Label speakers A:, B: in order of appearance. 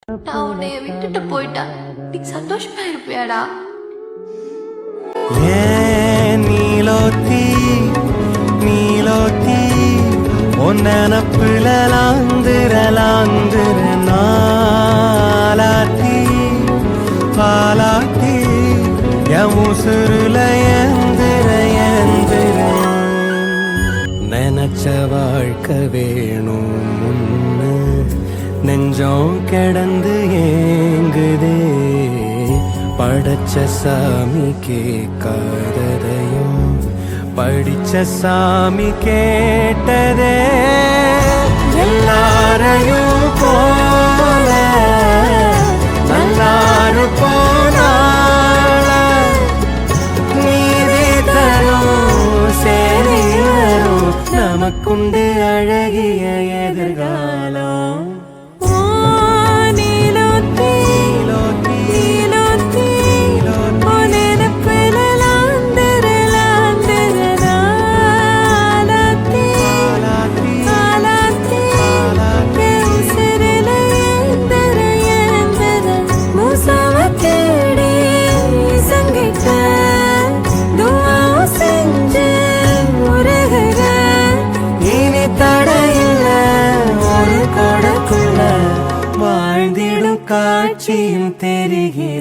A: நான் உன்னைய விட்டுட்டு போயிட்டா நீ சந்தோஷமா இருப்பியாடா?
B: நீலோத்தி நீலோத்தி ஒன்னப்புல லாந்துர நாளாத்தி பாலாத்தி என் உசுருல ஏந்திர நினைச்ச வாழ்க்கை வேணும் முன்னு நெஞ்சம் கிடந்து ஏங்குதே படைச்ச சாமி கேட்காததையும் படிச்ச சாமி கேட்டதே எல்லாரையும் போல நல்லாரு போனால நீதி தரும் சரி வரும் நமக்குண்டு அழகிய எதிர்காலம். வாழ்ந்திடும் காட்சியும் தெரிகிறேன்.